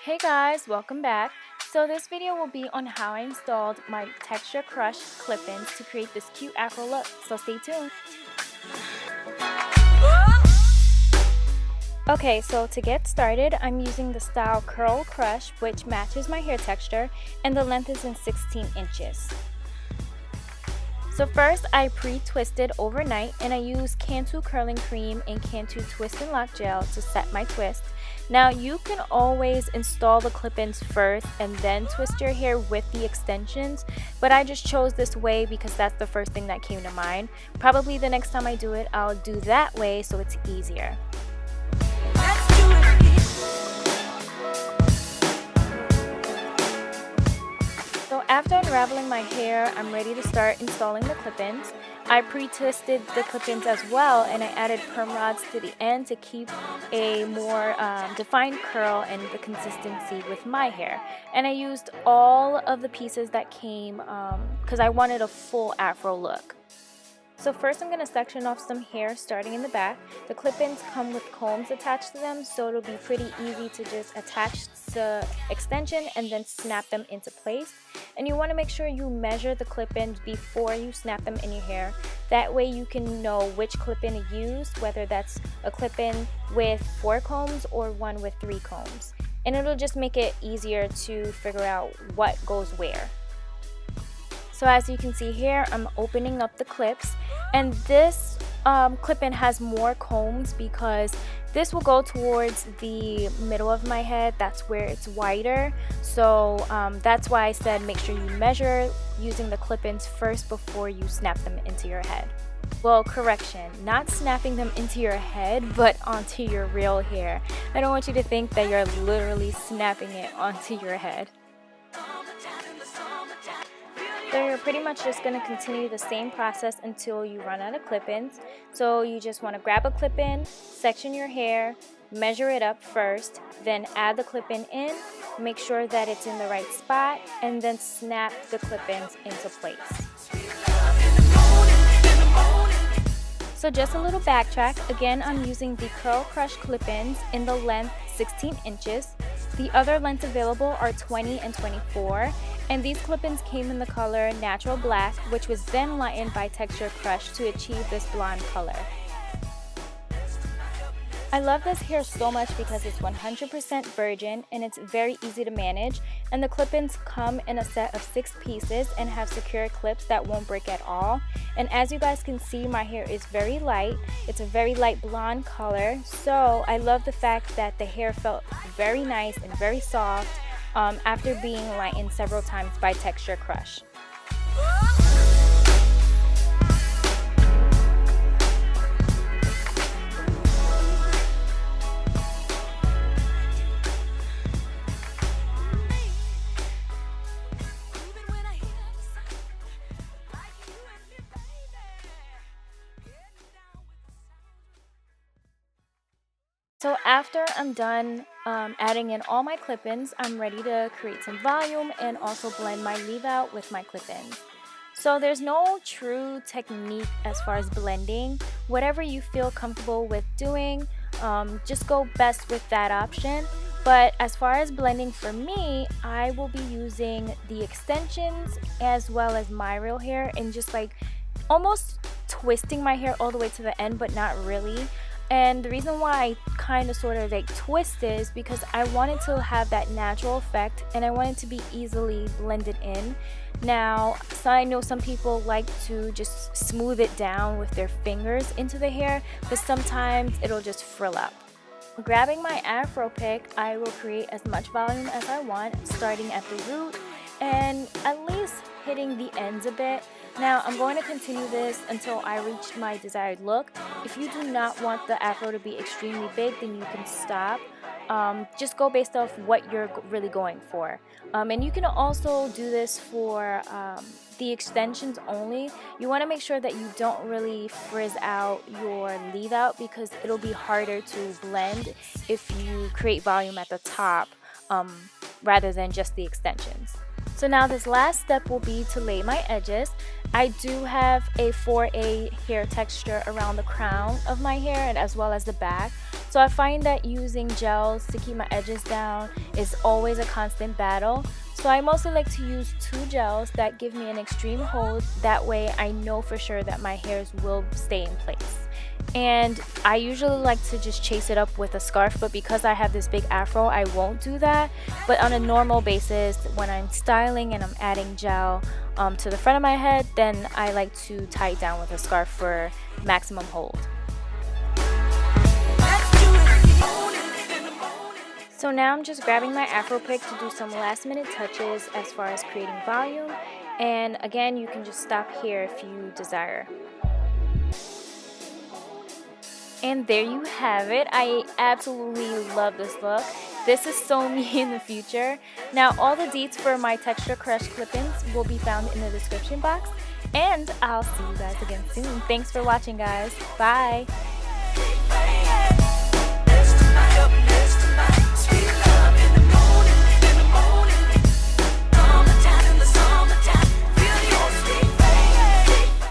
Hey guys, welcome back. So this video will be on how I installed my Texture Crush clip-ins to create this cute afro look, so stay tuned. Okay, so to get started, I'm using the style Curl Crush, which matches my hair texture, and the length is in 16 inches. So first, I pre-twisted overnight, and I used Cantu curling cream and Cantu twist and lock gel to set my twist. Now you can always install the clip-ins first and then twist your hair with the extensions, but I just chose this way because that's the first thing that came to mind. Probably the next time I do it, I'll do that way so it's easier. So after unraveling my hair, I'm ready to start installing the clip-ins. I pre-twisted the clip-ins as well, and I added perm rods to the end to keep a more defined curl and the consistency with my hair. And I used all of the pieces that came because I wanted a full afro look. So first I'm going to section off some hair starting in the back. The clip-ins come with combs attached to them, so it'll be pretty easy to just attach the extension and then snap them into place. And you want to make sure you measure the clip-ins before you snap them in your hair. That way you can know which clip-in to use, whether that's a clip-in with 4 combs or one with 3 combs. And it'll just make it easier to figure out what goes where. So as you can see here, I'm opening up the clips, and this clip-in has more combs because this will go towards the middle of my head. That's where it's wider. So that's why I said make sure you measure using the clip-ins first before you snap them into your head. Well, correction, not snapping them into your head, but onto your real hair. I don't want you to think that you're literally snapping it onto your head. So you're pretty much just going to continue the same process until you run out of clip-ins. So you just want to grab a clip-in, section your hair, measure it up first, then add the clip-in in, make sure that it's in the right spot, and then snap the clip-ins into place. So just a little backtrack. Again, I'm using the Curl Crush clip-ins in the length 16 inches. The other lengths available are 20 and 24, and these clip-ins came in the color Natural Black, which was then lightened by Texture Crush to achieve this blonde color. I love this hair so much because it's 100% virgin and it's very easy to manage, and the clip-ins come in a set of 6 pieces and have secure clips that won't break at all. And as you guys can see, my hair is very light. It's a very light blonde color, so I love the fact that the hair felt very nice and very soft after being lightened several times by Texture Crush. So after I'm done adding in all my clip-ins, I'm ready to create some volume and also blend my leave out with my clip-ins. So there's no true technique as far as blending. Whatever you feel comfortable with doing, just go best with that option. But as far as blending for me, I will be using the extensions as well as my real hair and just like almost twisting my hair all the way to the end, but not really. And the reason why I kind of sort of like twist is because I wanted to have that natural effect and I want it to be easily blended in. Now, so I know some people like to just smooth it down with their fingers into the hair, but sometimes it'll just frill up. Grabbing my afro pick, I will create as much volume as I want, starting at the root and at least hitting the ends a bit. Now I'm going to continue this until I reach my desired look. If you do not want the afro to be extremely big, then you can stop. Just go based off what you're really going for. And you can also do this for the extensions only. You want to make sure that you don't really frizz out your leave out because it'll be harder to blend if you create volume at the top rather than just the extensions. So now this last step will be to lay my edges. I do have a 4A hair texture around the crown of my hair and as well as the back. So I find that using gels to keep my edges down is always a constant battle. So I mostly like to use 2 gels that give me an extreme hold. That way I know for sure that my hairs will stay in place. And I usually like to just chase it up with a scarf, but because I have this big afro, I won't do that. But on a normal basis, when I'm styling and I'm adding gel to the front of my head, then I like to tie it down with a scarf for maximum hold. So now I'm just grabbing my afro pick to do some last minute touches as far as creating volume. And again, you can just stop here if you desire. And there you have it. I absolutely love this look. This is so me in the future. Now all the deets for my texture crush clip-ins will be found in the description box. And I'll see you guys again soon. Thanks for watching, guys. Bye.